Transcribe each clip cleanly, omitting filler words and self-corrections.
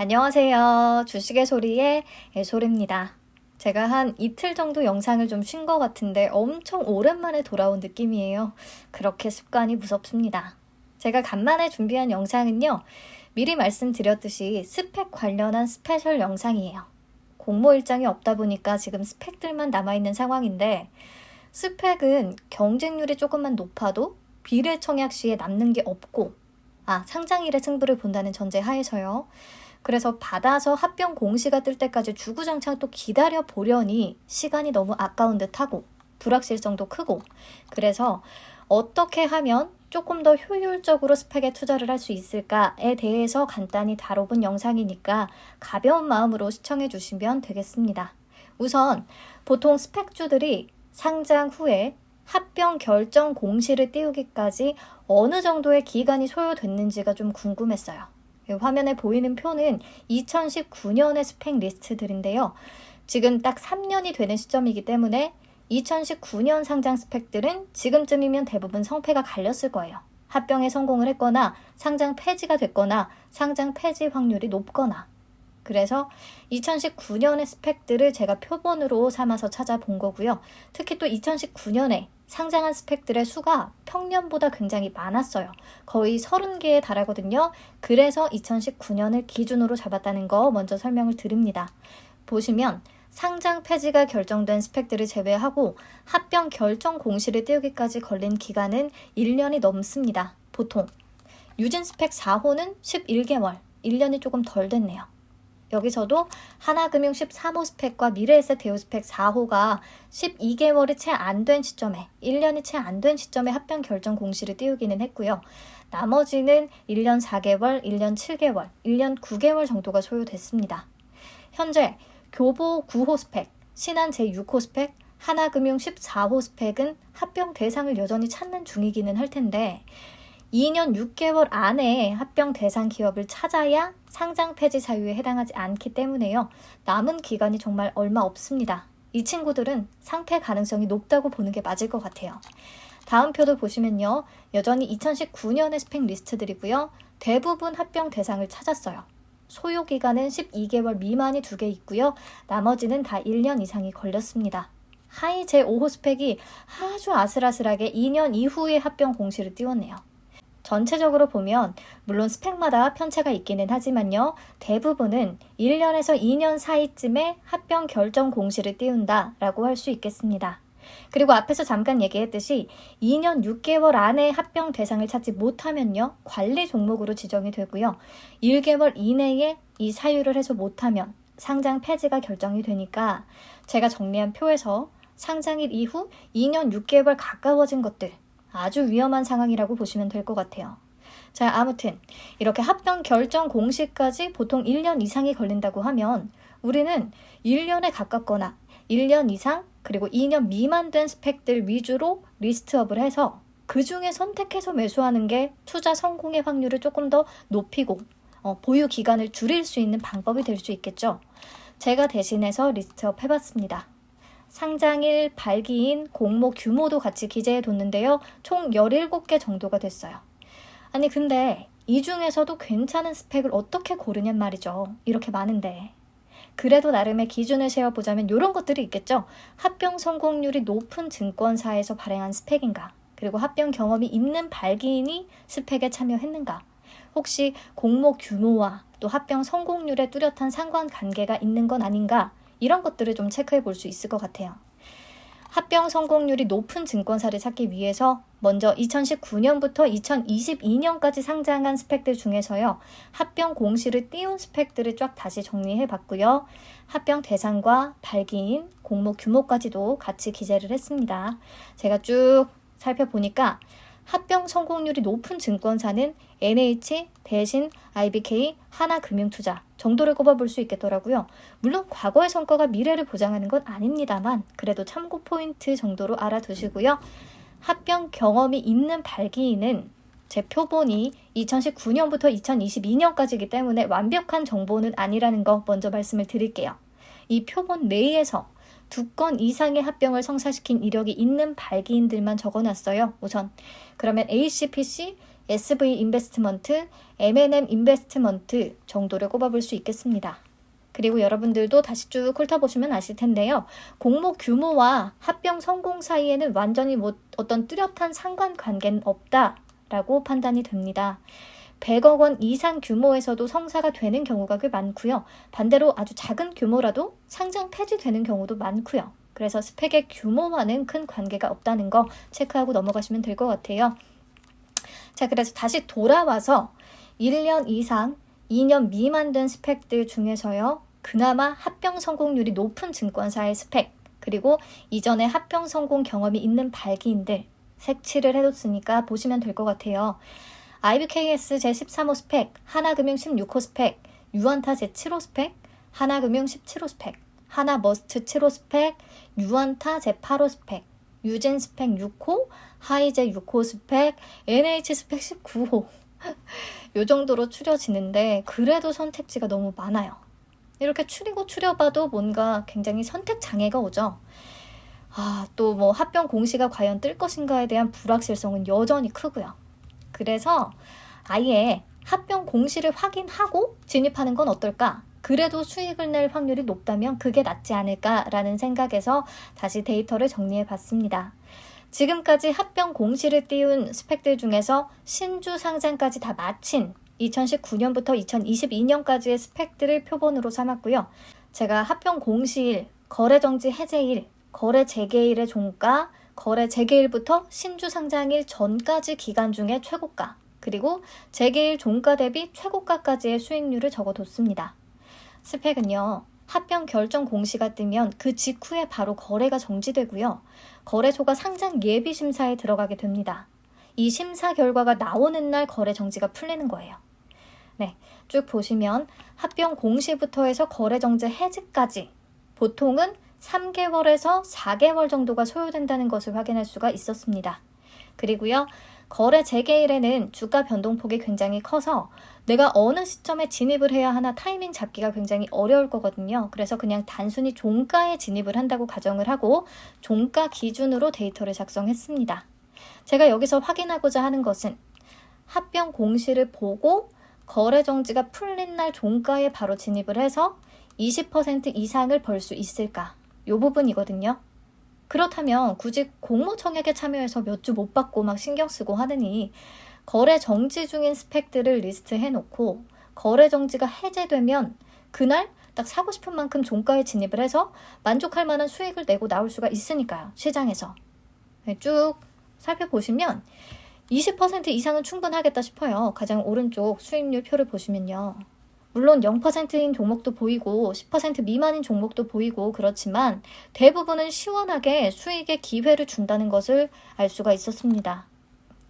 안녕하세요. 주식의 소리의 애솔입니다. 제가 한 이틀 정도 영상을 좀 쉰 것 같은데 엄청 오랜만에 돌아온 느낌이에요. 그렇게 습관이 무섭습니다. 제가 간만에 준비한 영상은요. 미리 말씀드렸듯이 스펙 관련한 스페셜 영상이에요. 공모 일정이 없다 보니까 지금 스펙들만 남아있는 상황인데 스펙은 경쟁률이 조금만 높아도 비례청약 시에 남는 게 없고 상장일의 승부를 본다는 전제 하에서요. 그래서 받아서 합병 공시가 뜰 때까지 주구장창 또 기다려 보려니 시간이 너무 아까운 듯하고 불확실성도 크고 그래서 어떻게 하면 조금 더 효율적으로 스펙에 투자를 할 수 있을까에 대해서 간단히 다뤄본 영상이니까 가벼운 마음으로 시청해 주시면 되겠습니다. 우선 보통 스펙주들이 상장 후에 합병 결정 공시를 띄우기까지 어느 정도의 기간이 소요됐는지가 좀 궁금했어요. 화면에 보이는 표는 2019년의 스펙 리스트들인데요. 지금 딱 3년이 되는 시점이기 때문에 2019년 상장 스펙들은 지금쯤이면 대부분 성패가 갈렸을 거예요. 합병에 성공을 했거나 상장 폐지가 됐거나 상장 폐지 확률이 높거나. 그래서 2019년의 스펙들을 제가 표본으로 삼아서 찾아본 거고요. 특히 또 2019년에 상장한 스펙들의 수가 평년보다 굉장히 많았어요. 거의 30개에 달하거든요. 그래서 2019년을 기준으로 잡았다는 거 먼저 설명을 드립니다. 보시면 상장 폐지가 결정된 스펙들을 제외하고 합병 결정 공시를 띄우기까지 걸린 기간은 1년이 넘습니다. 보통 유진 스펙 4호는 11개월, 1년이 조금 덜 됐네요. 여기서도 하나금융 13호 스펙과 미래에셋 대우 스펙 4호가 12개월이 채 안 된 시점에 1년이 채 안 된 시점에 합병 결정 공시를 띄우기는 했고요. 나머지는 1년 4개월, 1년 7개월, 1년 9개월 정도가 소요됐습니다. 현재 교보 9호 스펙, 신한 제6호 스펙, 하나금융 14호 스펙은 합병 대상을 여전히 찾는 중이기는 할 텐데 2년 6개월 안에 합병 대상 기업을 찾아야 상장 폐지 사유에 해당하지 않기 때문에요. 남은 기간이 정말 얼마 없습니다. 이 친구들은 상패 가능성이 높다고 보는 게 맞을 것 같아요. 다음 표도 보시면요. 여전히 2019년의 스펙 리스트들이고요. 대부분 합병 대상을 찾았어요. 소요 기간은 12개월 미만이 2개 있고요. 나머지는 다 1년 이상이 걸렸습니다. 하이 제5호 스펙이 아주 아슬아슬하게 2년 이후에 합병 공시를 띄웠네요. 전체적으로 보면 물론 스펙마다 편차가 있기는 하지만요. 대부분은 1년에서 2년 사이쯤에 합병 결정 공시를 띄운다라고 할 수 있겠습니다. 그리고 앞에서 잠깐 얘기했듯이 2년 6개월 안에 합병 대상을 찾지 못하면요. 관리 종목으로 지정이 되고요. 1개월 이내에 이 사유를 해소 못하면 상장 폐지가 결정이 되니까 제가 정리한 표에서 상장일 이후 2년 6개월 가까워진 것들 아주 위험한 상황이라고 보시면 될 것 같아요. 자, 아무튼 이렇게 합병 결정 공시까지 보통 1년 이상이 걸린다고 하면 우리는 1년에 가깝거나 1년 이상 그리고 2년 미만 된 스펙들 위주로 리스트업을 해서 그 중에 선택해서 매수하는 게 투자 성공의 확률을 조금 더 높이고 보유 기간을 줄일 수 있는 방법이 될 수 있겠죠. 제가 대신해서 리스트업 해봤습니다. 상장일, 발기인, 공모 규모도 같이 기재해 뒀는데요. 총 17개 정도가 됐어요. 아니 근데 이 중에서도 괜찮은 스펙을 어떻게 고르냔 말이죠. 이렇게 많은데. 그래도 나름의 기준을 세워보자면 이런 것들이 있겠죠. 합병 성공률이 높은 증권사에서 발행한 스펙인가? 그리고 합병 경험이 있는 발기인이 스펙에 참여했는가? 혹시 공모 규모와 또 합병 성공률에 뚜렷한 상관관계가 있는 건 아닌가? 이런 것들을 좀 체크해 볼 수 있을 것 같아요. 합병 성공률이 높은 증권사를 찾기 위해서 먼저 2019년부터 2022년까지 상장한 스펙들 중에서요. 합병 공시를 띄운 스펙들을 쫙 다시 정리해 봤고요. 합병 대상과 발기인, 공모 규모까지도 같이 기재를 했습니다. 제가 쭉 살펴보니까 합병 성공률이 높은 증권사는 NH, 대신, IBK, 하나금융투자 정도를 꼽아볼 수 있겠더라고요. 물론 과거의 성과가 미래를 보장하는 건 아닙니다만 그래도 참고 포인트 정도로 알아두시고요. 합병 경험이 있는 발기인은 제 표본이 2019년부터 2022년까지이기 때문에 완벽한 정보는 아니라는 거 먼저 말씀을 드릴게요. 이 표본 내에서 2건 이상의 합병을 성사시킨 이력이 있는 발기인들만 적어놨어요. 우선 그러면 HCPC, SV 인베스트먼트, M&M 인베스트먼트 정도를 꼽아볼 수 있겠습니다. 그리고 여러분들도 다시 쭉 훑어보시면 아실 텐데요. 공모 규모와 합병 성공 사이에는 완전히 어떤 뚜렷한 상관관계는 없다라고 판단이 됩니다. 100억 원 이상 규모에서도 성사가 되는 경우가 꽤 많고요. 반대로 아주 작은 규모라도 상장 폐지되는 경우도 많고요. 그래서 스펙의 규모와는 큰 관계가 없다는 거 체크하고 넘어가시면 될 것 같아요. 자, 그래서 다시 돌아와서 1년 이상 2년 미만 된 스펙들 중에서요. 그나마 합병 성공률이 높은 증권사의 스펙, 그리고 이전에 합병 성공 경험이 있는 발기인들 색칠을 해뒀으니까 보시면 될 것 같아요. IBKS 제13호 스펙, 하나금융 16호 스펙, 유한타 제7호 스펙, 하나금융 17호 스펙, 하나머스트 7호 스펙, 유한타 제8호 스펙, 유진 스펙 6호, 하이제 6호 스펙, NH 스펙 19호 요 정도로 추려지는데 그래도 선택지가 너무 많아요. 이렇게 추리고 추려봐도 뭔가 굉장히 선택 장애가 오죠. 또 뭐 합병 공시가 과연 뜰 것인가에 대한 불확실성은 여전히 크고요. 그래서 아예 합병 공시를 확인하고 진입하는 건 어떨까? 그래도 수익을 낼 확률이 높다면 그게 낫지 않을까라는 생각에서 다시 데이터를 정리해 봤습니다. 지금까지 합병 공시를 띄운 스펙들 중에서 신주 상장까지 다 마친 2019년부터 2022년까지의 스펙들을 표본으로 삼았고요. 제가 합병 공시일, 거래정지 해제일, 거래 재개일의 종가, 거래 재개일부터 신주 상장일 전까지 기간 중에 최고가, 그리고 재개일 종가 대비 최고가까지의 수익률을 적어뒀습니다. 스펙은요. 합병 결정 공시가 뜨면 그 직후에 바로 거래가 정지되고요. 거래소가 상장 예비 심사에 들어가게 됩니다. 이 심사 결과가 나오는 날 거래 정지가 풀리는 거예요. 네, 쭉 보시면 합병 공시부터 해서 거래 정지 해지까지 보통은 3개월에서 4개월 정도가 소요된다는 것을 확인할 수가 있었습니다. 그리고요. 거래 재개일에는 주가 변동폭이 굉장히 커서 내가 어느 시점에 진입을 해야 하나 타이밍 잡기가 굉장히 어려울 거거든요. 그래서 그냥 단순히 종가에 진입을 한다고 가정을 하고 종가 기준으로 데이터를 작성했습니다. 제가 여기서 확인하고자 하는 것은 합병 공시를 보고 거래 정지가 풀린 날 종가에 바로 진입을 해서 20% 이상을 벌 수 있을까? 이 부분이거든요. 그렇다면 굳이 공모청약에 참여해서 몇 주 못 받고 막 신경 쓰고 하느니 거래 정지 중인 스펙들을 리스트해 놓고 거래 정지가 해제되면 그날 딱 사고 싶은 만큼 종가에 진입을 해서 만족할 만한 수익을 내고 나올 수가 있으니까요. 시장에서. 네, 쭉 살펴보시면 20% 이상은 충분하겠다 싶어요. 가장 오른쪽 수익률 표를 보시면요. 물론 0%인 종목도 보이고 10% 미만인 종목도 보이고 그렇지만 대부분은 시원하게 수익의 기회를 준다는 것을 알 수가 있었습니다.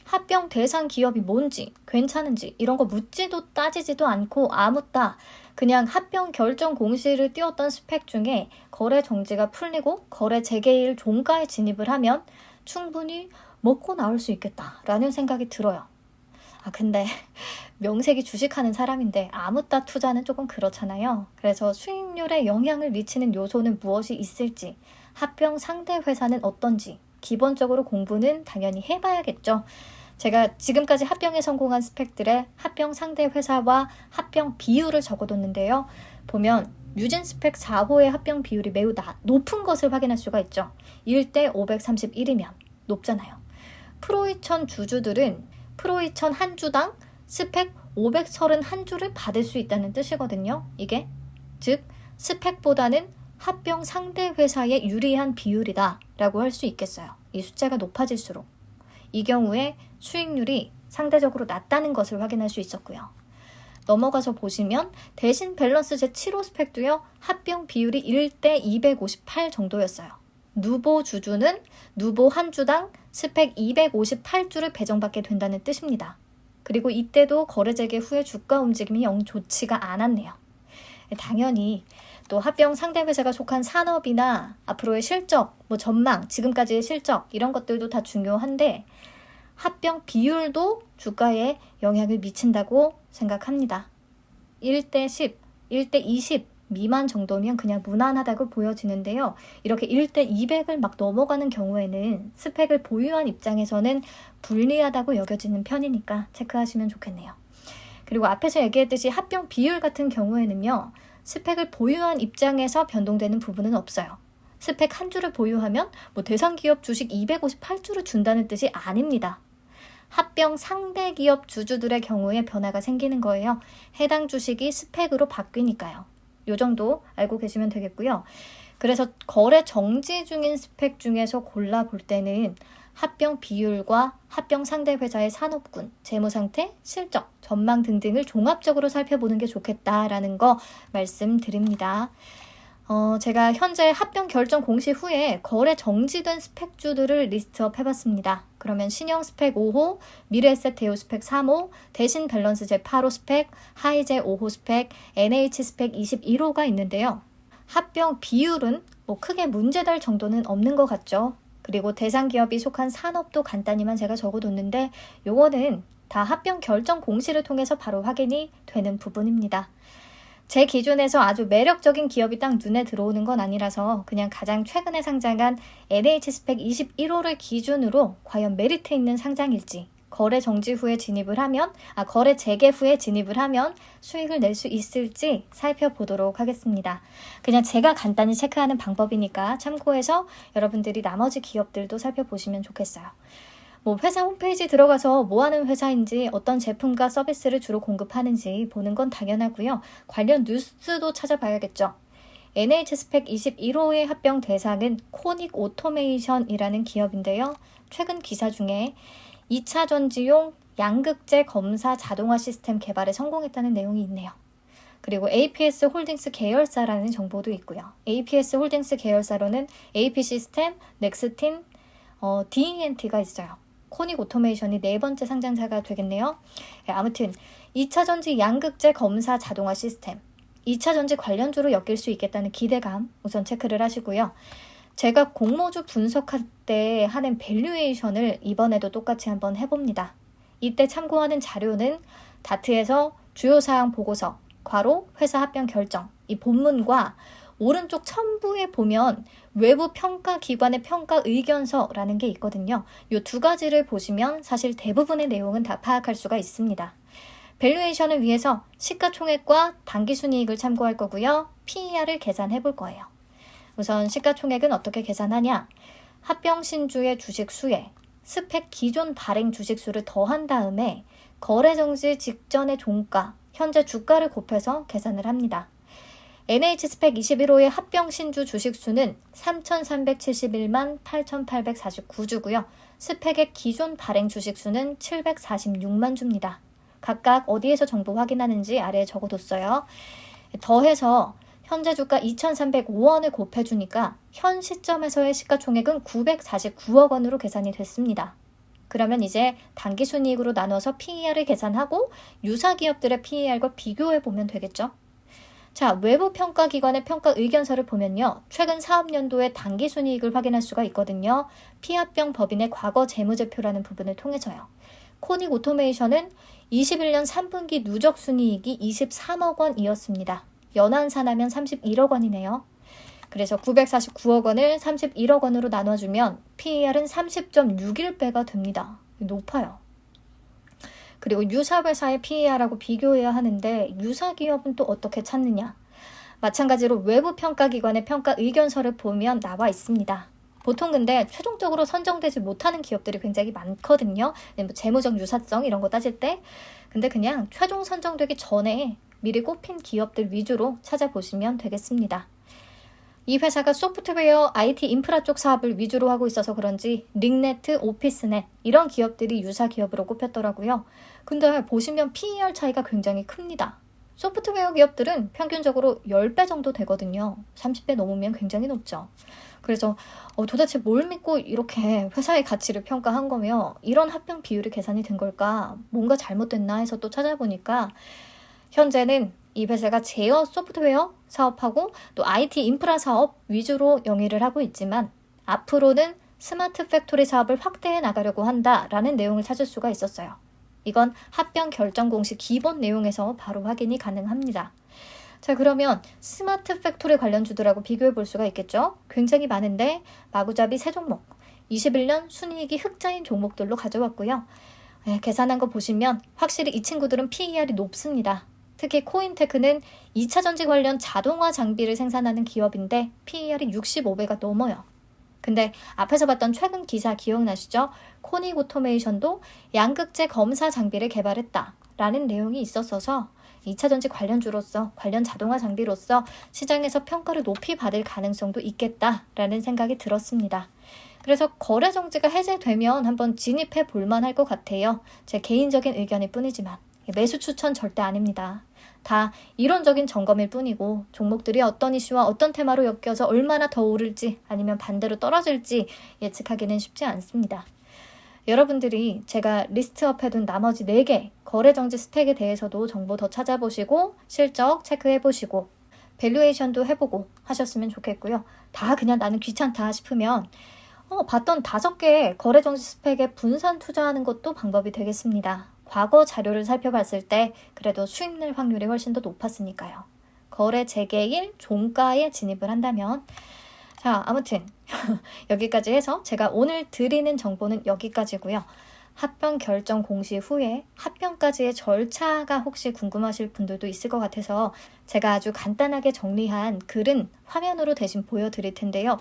합병 대상 기업이 뭔지, 괜찮은지 이런 거 묻지도 따지지도 않고 아무따 그냥 합병 결정 공시를 띄웠던 스펙 중에 거래 정지가 풀리고 거래 재개일 종가에 진입을 하면 충분히 먹고 나올 수 있겠다라는 생각이 들어요. 근데 명색이 주식하는 사람인데 아무따 투자는 조금 그렇잖아요. 그래서 수익률에 영향을 미치는 요소는 무엇이 있을지, 합병 상대 회사는 어떤지 기본적으로 공부는 당연히 해봐야겠죠. 제가 지금까지 합병에 성공한 스펙들의 합병 상대 회사와 합병 비율을 적어뒀는데요. 보면 유진 스펙 4호의 합병 비율이 매우 높은 것을 확인할 수가 있죠. 1대 531이면 높잖아요. 프로2000 주주들은 프로2000 한 주당 스펙 531주를 받을 수 있다는 뜻이거든요. 이게 즉 스펙보다는 합병 상대 회사에 유리한 비율이다 라고 할 수 있겠어요. 이 숫자가 높아질수록 이 경우에 수익률이 상대적으로 낮다는 것을 확인할 수 있었고요. 넘어가서 보시면 대신 밸런스 제7호 스펙도요. 합병 비율이 1대 258 정도였어요. 누보 주주는 누보 한 주당 스펙 258주를 배정받게 된다는 뜻입니다. 그리고 이때도 거래 재개 후에 주가 움직임이 영 좋지가 않았네요. 당연히 또 합병 상대 회사가 속한 산업이나 앞으로의 실적, 전망, 지금까지의 실적 이런 것들도 다 중요한데 합병 비율도 주가에 영향을 미친다고 생각합니다. 1대 10, 1대 20 미만 정도면 그냥 무난하다고 보여지는데요. 이렇게 1대 200을 막 넘어가는 경우에는 스펙을 보유한 입장에서는 불리하다고 여겨지는 편이니까 체크하시면 좋겠네요. 그리고 앞에서 얘기했듯이 합병 비율 같은 경우에는요. 스펙을 보유한 입장에서 변동되는 부분은 없어요. 스펙 한 주를 보유하면 대상 기업 주식 258주를 준다는 뜻이 아닙니다. 합병 상대 기업 주주들의 경우에 변화가 생기는 거예요. 해당 주식이 스펙으로 바뀌니까요. 요 정도 알고 계시면 되겠고요. 그래서 거래 정지 중인 스펙 중에서 골라볼 때는 합병 비율과 합병 상대 회사의 산업군, 재무상태, 실적, 전망 등등을 종합적으로 살펴보는 게 좋겠다라는 거 말씀드립니다. 제가 현재 합병 결정 공시 후에 거래 정지된 스펙주들을 리스트업 해봤습니다. 그러면 신형 스펙 5호, 미래에셋 대우 스펙 3호, 대신 밸런스제 8호 스펙, 하이제 5호 스펙, NH 스펙 21호가 있는데요. 합병 비율은 크게 문제될 정도는 없는 것 같죠. 그리고 대상 기업이 속한 산업도 간단히만 제가 적어뒀는데 요거는 다 합병 결정 공시를 통해서 바로 확인이 되는 부분입니다. 제 기준에서 아주 매력적인 기업이 딱 눈에 들어오는 건 아니라서 그냥 가장 최근에 상장한 NH 스펙 21호를 기준으로 과연 메리트 있는 상장일지, 거래 정지 후에 진입을 하면, 거래 재개 후에 진입을 하면 수익을 낼 수 있을지 살펴보도록 하겠습니다. 그냥 제가 간단히 체크하는 방법이니까 참고해서 여러분들이 나머지 기업들도 살펴보시면 좋겠어요. 회사 홈페이지 들어가서 뭐 하는 회사인지, 어떤 제품과 서비스를 주로 공급하는지 보는 건 당연하고요. 관련 뉴스도 찾아봐야겠죠. NH 스펙 21호의 합병 대상은 코닉 오토메이션이라는 기업인데요. 최근 기사 중에 2차 전지용 양극재 검사 자동화 시스템 개발에 성공했다는 내용이 있네요. 그리고 APS 홀딩스 계열사라는 정보도 있고요. APS 홀딩스 계열사로는 AP 시스템, 넥스틴, DENT가 있어요. 코닉 오토메이션이 네 번째 상장사가 되겠네요. 아무튼 2차 전지 양극재 검사 자동화 시스템, 2차 전지 관련주로 엮일 수 있겠다는 기대감 우선 체크를 하시고요. 제가 공모주 분석할 때 하는 밸류에이션을 이번에도 똑같이 한번 해봅니다. 이때 참고하는 자료는 다트에서 주요사항 보고서, 괄호 회사 합병 결정, 이 본문과 오른쪽 첨부에 보면 외부 평가 기관의 평가 의견서라는 게 있거든요. 이 두 가지를 보시면 사실 대부분의 내용은 다 파악할 수가 있습니다. 밸류에이션을 위해서 시가총액과 당기순이익을 참고할 거고요. PER을 계산해 볼 거예요. 우선 시가총액은 어떻게 계산하냐? 합병 신주의 주식 수에 스펙 기존 발행 주식 수를 더한 다음에 거래 정지 직전의 종가, 현재 주가를 곱해서 계산을 합니다. NH 스펙 21호의 합병 신주 주식 수는 3,371만 8,849주고요. 스펙의 기존 발행 주식 수는 746만 주입니다. 각각 어디에서 정보 확인하는지 아래에 적어뒀어요. 더해서 현재 주가 2,305원을 곱해주니까 현 시점에서의 시가총액은 949억 원으로 계산이 됐습니다. 그러면 이제 당기순이익으로 나눠서 PER을 계산하고 유사 기업들의 PER과 비교해보면 되겠죠. 자, 외부 평가기관의 평가 의견서를 보면요. 최근 사업연도의 당기순이익을 확인할 수가 있거든요. 피합병 법인의 과거 재무제표라는 부분을 통해서요. 코닉 오토메이션은 21년 3분기 누적 순이익이 23억 원이었습니다. 연환산하면 31억 원이네요. 그래서 949억 원을 31억 원으로 나눠주면 PER은 30.61배가 됩니다. 높아요. 그리고 유사 회사의 PER하고 비교해야 하는데 유사 기업은 또 어떻게 찾느냐? 마찬가지로 외부 평가기관의 평가 의견서를 보면 나와 있습니다. 보통 근데 최종적으로 선정되지 못하는 기업들이 굉장히 많거든요. 재무적 유사성 이런 거 따질 때. 근데 그냥 최종 선정되기 전에 미리 꼽힌 기업들 위주로 찾아보시면 되겠습니다. 이 회사가 소프트웨어, IT 인프라 쪽 사업을 위주로 하고 있어서 그런지 링네트, 오피스넷 이런 기업들이 유사 기업으로 꼽혔더라고요. 근데 보시면 PER 차이가 굉장히 큽니다. 소프트웨어 기업들은 평균적으로 10배 정도 되거든요. 30배 넘으면 굉장히 높죠. 그래서 도대체 뭘 믿고 이렇게 회사의 가치를 평가한 거며 이런 합병 비율이 계산이 된 걸까? 뭔가 잘못됐나 해서 또 찾아보니까 현재는 이 회사가 제어 소프트웨어 사업하고 또 IT 인프라 사업 위주로 영위를 하고 있지만 앞으로는 스마트 팩토리 사업을 확대해 나가려고 한다라는 내용을 찾을 수가 있었어요. 이건 합병 결정 공시 기본 내용에서 바로 확인이 가능합니다. 자, 그러면 스마트 팩토리 관련주들하고 비교해 볼 수가 있겠죠? 굉장히 많은데 마구잡이 3종목, 21년 순이익이 흑자인 종목들로 가져왔고요. 계산한 거 보시면 확실히 이 친구들은 PER이 높습니다. 특히 코인테크는 2차 전지 관련 자동화 장비를 생산하는 기업인데 PER이 65배가 넘어요. 근데 앞에서 봤던 최근 기사 기억나시죠? 코닉 오토메이션도 양극재 검사 장비를 개발했다 라는 내용이 있었어서 2차 전지 관련주로서, 관련 자동화 장비로서 시장에서 평가를 높이 받을 가능성도 있겠다라는 생각이 들었습니다. 그래서 거래 정지가 해제되면 한번 진입해 볼만할 것 같아요. 제 개인적인 의견일 뿐이지만 매수 추천 절대 아닙니다. 다 이론적인 점검일 뿐이고 종목들이 어떤 이슈와 어떤 테마로 엮여서 얼마나 더 오를지 아니면 반대로 떨어질지 예측하기는 쉽지 않습니다. 여러분들이 제가 리스트업해둔 나머지 4개 거래정지 스펙에 대해서도 정보 더 찾아보시고 실적 체크해보시고 밸류에이션도 해보고 하셨으면 좋겠고요. 다 그냥 나는 귀찮다 싶으면 봤던 5개의 거래정지 스펙에 분산 투자하는 것도 방법이 되겠습니다. 과거 자료를 살펴봤을 때 그래도 수익낼 확률이 훨씬 더 높았으니까요. 거래 재개일 종가에 진입을 한다면 자, 아무튼 여기까지 해서 제가 오늘 드리는 정보는 여기까지고요. 합병 결정 공시 후에 합병까지의 절차가 혹시 궁금하실 분들도 있을 것 같아서 제가 아주 간단하게 정리한 글은 화면으로 대신 보여드릴 텐데요.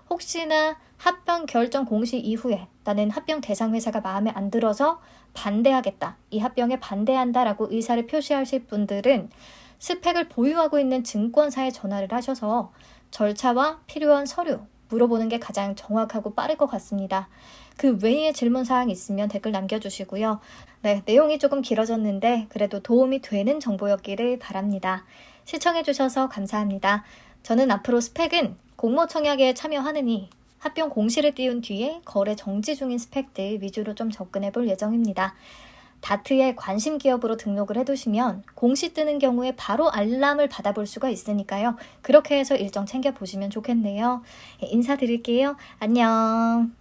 혹시나 합병 결정 공시 이후에 나는 합병 대상 회사가 마음에 안 들어서 반대하겠다, 이 합병에 반대한다라고 의사를 표시하실 분들은 스펙을 보유하고 있는 증권사에 전화를 하셔서 절차와 필요한 서류 물어보는 게 가장 정확하고 빠를 것 같습니다. 그 외에 질문사항 있으면 댓글 남겨주시고요. 네, 내용이 조금 길어졌는데 그래도 도움이 되는 정보였기를 바랍니다. 시청해주셔서 감사합니다. 저는 앞으로 스펙은 공모 청약에 참여하느니 합병 공시를 띄운 뒤에 거래 정지 중인 스펙들 위주로 좀 접근해 볼 예정입니다. 다트에 관심 기업으로 등록을 해두시면 공시 뜨는 경우에 바로 알람을 받아볼 수가 있으니까요. 그렇게 해서 일정 챙겨보시면 좋겠네요. 인사드릴게요. 안녕.